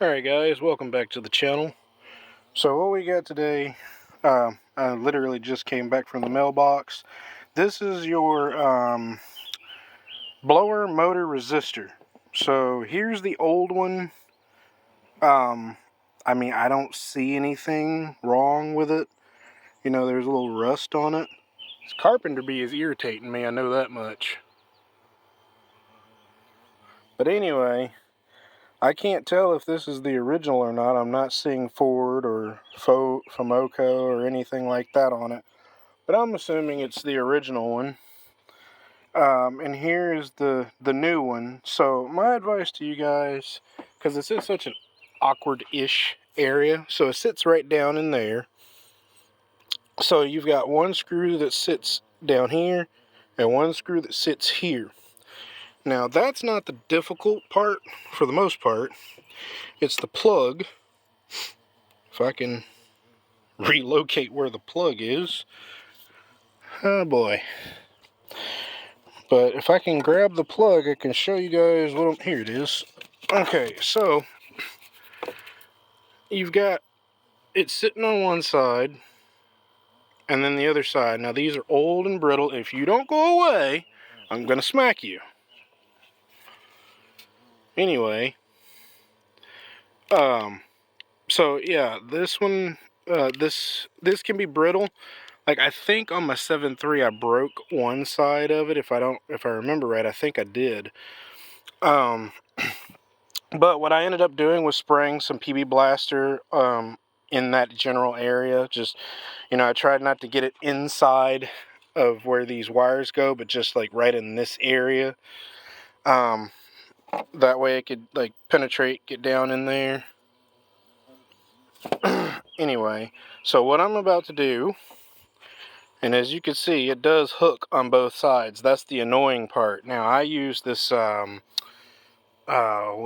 Alright guys, welcome back to the channel. So what we got today, I literally just came back from the mailbox. This is your blower motor resistor. So here's the old one. I mean, I don't see anything wrong with it. You know, there's a little rust on it. This carpenter bee is irritating me, I know that much. But anyway, I can't tell if this is the original or not. I'm not seeing Ford or Fomoco or anything like that on it. But I'm assuming it's the original one. And here's the new one. So my advice to you guys, because it's in such an awkward-ish area, so it sits right down in there. So you've got one screw that sits down here and one screw that sits here. Now that's not the difficult part for the most part. It's the plug. If I can relocate where the plug is. Oh boy. But if I can grab the plug, I can show you guys what here it is. Okay, so you've got it sitting on one side and then the other side. Now these are old and brittle. If you don't go away, I'm gonna smack you. Anyway, so yeah, this one, this can be brittle. Like I think on my 7.3 I broke one side of it. If I remember right, I think I did. But what I ended up doing was spraying some PB Blaster in that general area. Just, you know, I tried not to get it inside of where these wires go, but just like right in this area. That way it could like penetrate, get down in there. Anyway, so what I'm about to do, and as you can see, it does hook on both sides. That's the annoying part. Now I use this what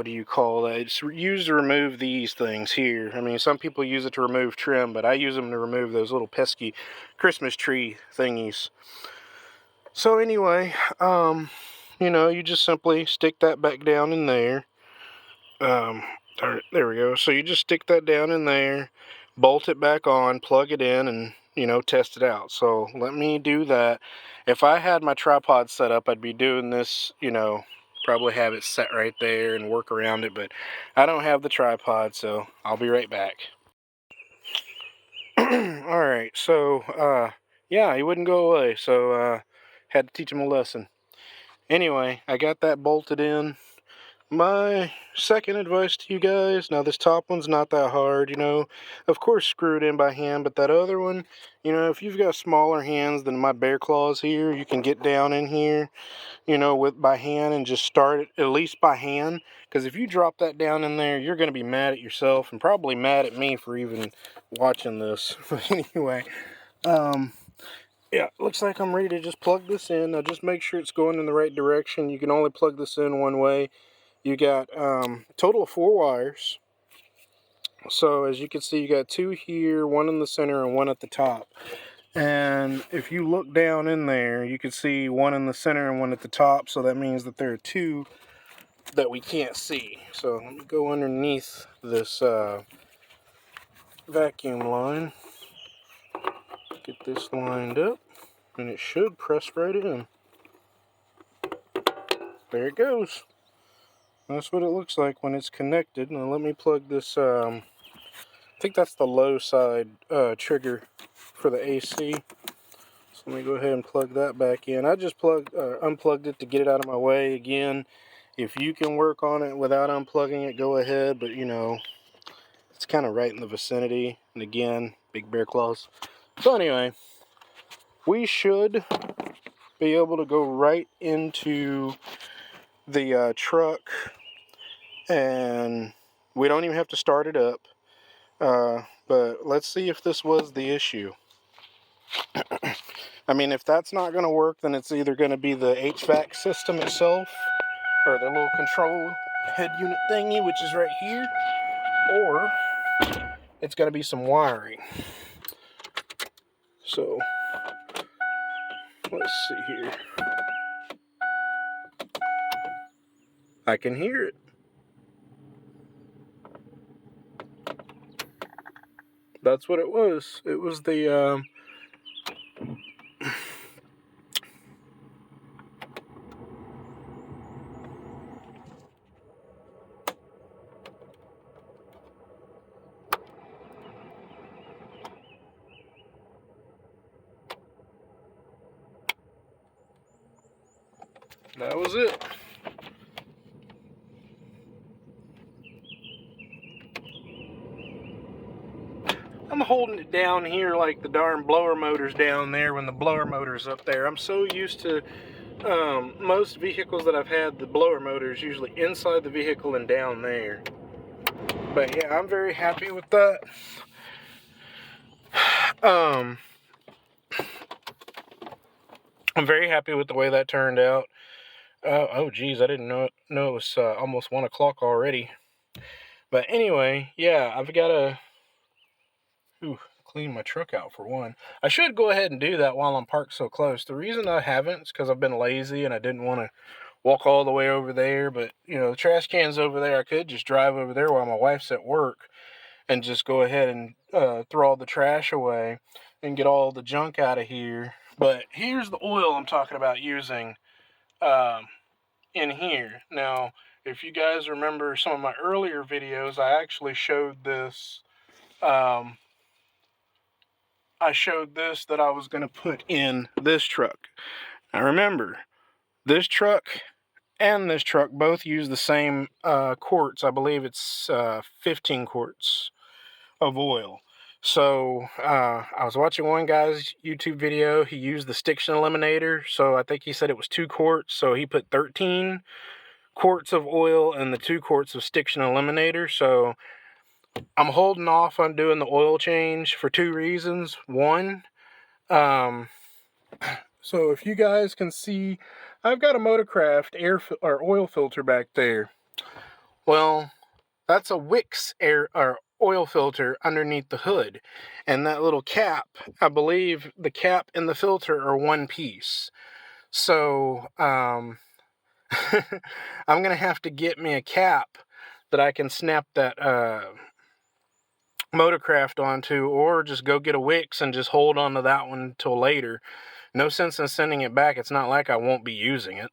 do you call that? It's used to remove these things here. I mean, some people use it to remove trim, but I use them to remove those little pesky Christmas tree thingies. So anyway, you know, you just simply stick that back down in there. There we go. So you just stick that down in there, bolt it back on, plug it in, and, you know, test it out. So let me do that. If I had my tripod set up, I'd be doing this, you know, probably have it set right there and work around it, but I don't have the tripod, so I'll be right back. Alright, so, yeah, he wouldn't go away, so, had to teach him a lesson. Anyway, I got that bolted in. My second advice to you guys, now this top one's not that hard, you know, of course screw it in by hand, but that other one, you know, if you've got smaller hands than my bear claws here, you can get down in here, you know, by hand and just start it at least by hand, because if you drop that down in there, you're going to be mad at yourself and probably mad at me for even watching this. But anyway, yeah, looks like I'm ready to just plug this in. Now just make sure it's going in the right direction. You can only plug this in one way. You got total of 4 wires. So as you can see, you got 2 here, 1 in the center, and 1 at the top. And if you look down in there, you can see 1 in the center and 1 at the top. So that means that there are 2 that we can't see. So let me go underneath this vacuum line. Get this lined up, and it should press right in. There it goes. That's what it looks like when it's connected. Now let me plug this, I think that's the low side trigger for the AC. So let me go ahead and plug that back in. I just unplugged it to get it out of my way. Again, if you can work on it without unplugging it, go ahead. But you know, it's kind of right in the vicinity. And again, big bear claws. So anyway, we should be able to go right into the truck, and we don't even have to start it up. But let's see if this was the issue. I mean, if that's not going to work, then it's either going to be the HVAC system itself, or the little control head unit thingy, which is right here, or it's going to be some wiring. So, let's see here. I can hear it. That's what it was. It was the, that was it. I'm holding it down here like the darn blower motor's down there when the blower motor's up there. I'm so used to most vehicles that I've had, the blower motor is usually inside the vehicle and down there. But yeah, I'm very happy with that. I'm very happy with the way that turned out. Oh geez, I didn't know it was almost 1 o'clock already. But anyway, yeah, I've got to clean my truck out for one. I should go ahead and do that while I'm parked so close. The reason I haven't is because I've been lazy and I didn't want to walk all the way over there. But, you know, the trash can's over there. I could just drive over there while my wife's at work and just go ahead and throw all the trash away and get all the junk out of here. But here's the oil I'm talking about using in here. Now, if you guys remember some of my earlier videos, I actually showed this. I showed this that I was going to put in this truck. Now remember, this truck and this truck both use the same quarts. I believe it's 15 quarts of oil. So I was watching one guy's YouTube video. He used the stiction eliminator. So I think he said it was 2 quarts. So he put 13 quarts of oil and the 2 quarts of stiction eliminator. So I'm holding off on doing the oil change for 2 reasons. One, so if you guys can see, I've got a Motorcraft oil filter back there. Well, that's a Wix oil filter underneath the hood, and that little cap, I believe the cap and the filter are one piece. So I'm gonna have to get me a cap that I can snap that Motorcraft onto, or just go get a Wix and just hold on to that one until later. No sense in sending it back. It's not like I won't be using it.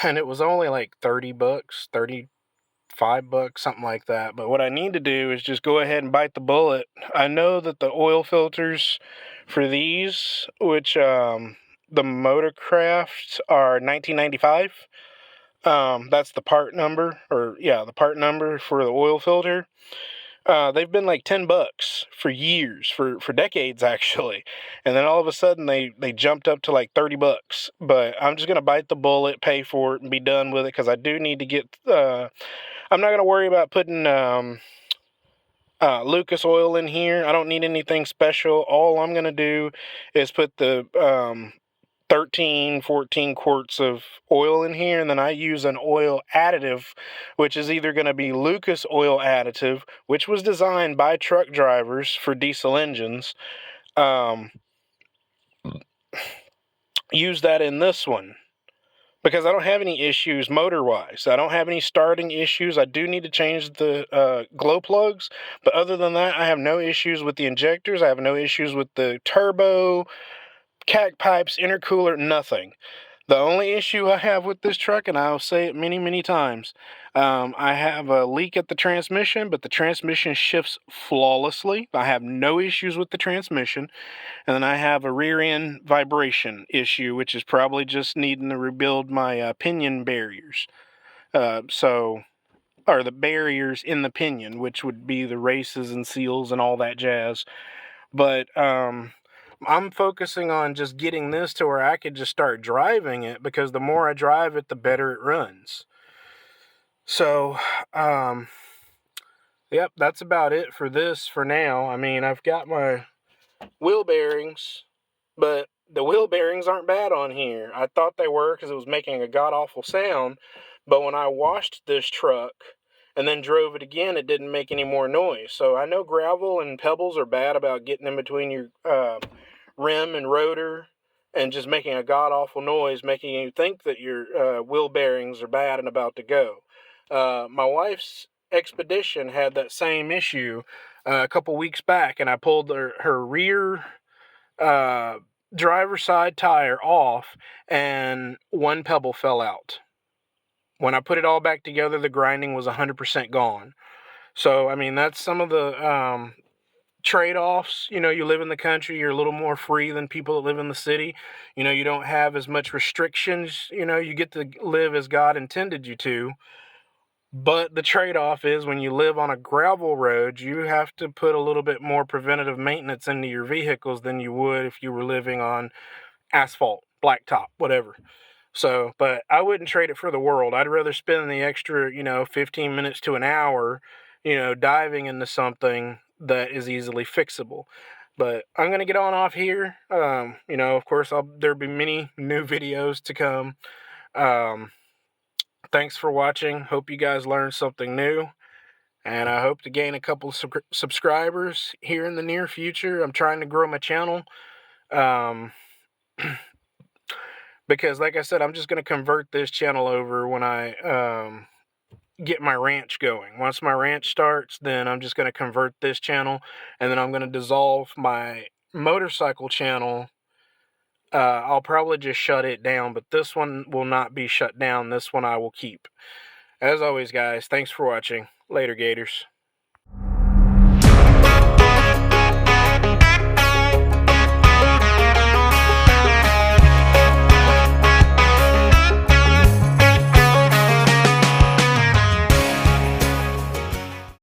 And it was only like $30, $35, something like that. But what I need to do is just go ahead and bite the bullet. I know that the oil filters for these, which the Motorcraft, are $19.95. That's the part number, the part number for the oil filter. They've been like $10 for years, for decades actually, and then all of a sudden they jumped up to like $30. But I'm just gonna bite the bullet, pay for it, and be done with it, because I do need to get. I'm not gonna worry about putting Lucas oil in here. I don't need anything special. All I'm gonna do is put the 13, 14 quarts of oil in here, and then I use an oil additive, which is either going to be Lucas oil additive, which was designed by truck drivers for diesel engines. Use that in this one, because I don't have any issues motor-wise. I don't have any starting issues. I do need to change the glow plugs, but other than that, I have no issues with the injectors. I have no issues with the turbo, cat pipes, intercooler, nothing. The only issue I have with this truck, and I'll say it many, many times, I have a leak at the transmission, but the transmission shifts flawlessly. I have no issues with the transmission. And then I have a rear end vibration issue, which is probably just needing to rebuild my pinion barriers. Or the barriers in the pinion, which would be the races and seals and all that jazz. But I'm focusing on just getting this to where I could just start driving it, because the more I drive it, the better it runs. So, yep, that's about it for this for now. I mean, I've got my wheel bearings, but aren't bad on here. I thought they were because it was making a god-awful sound, but when I washed this truck and then drove it again, it didn't make any more noise. So I know gravel and pebbles are bad about getting in between your rim and rotor and just making a god-awful noise, making you think that your wheel bearings are bad and about to go. My wife's Expedition had that same issue a couple weeks back, and I pulled her rear driver's side tire off, and one pebble fell out. When I put it all back together, the grinding was 100% gone. So, I mean, that's some of the trade-offs. You know, you live in the country, you're a little more free than people that live in the city. You know, you don't have as much restrictions. You know, you get to live as God intended you to. But the trade-off is when you live on a gravel road, you have to put a little bit more preventative maintenance into your vehicles than you would if you were living on asphalt, blacktop, whatever. So, but I wouldn't trade it for the world. I'd rather spend the extra, 15 minutes to an hour, diving into something that is easily fixable. But I'm going to get on off here. Of course, there'll be many new videos to come. Thanks for watching. Hope you guys learned something new. And I hope to gain a couple subscribers here in the near future. I'm trying to grow my channel. Because, like I said, I'm just going to convert this channel over when I get my ranch going. Once my ranch starts, then I'm just going to convert this channel. And then I'm going to dissolve my motorcycle channel. I'll probably just shut it down, but this one will not be shut down. This one I will keep. As always, guys, thanks for watching. Later, Gators.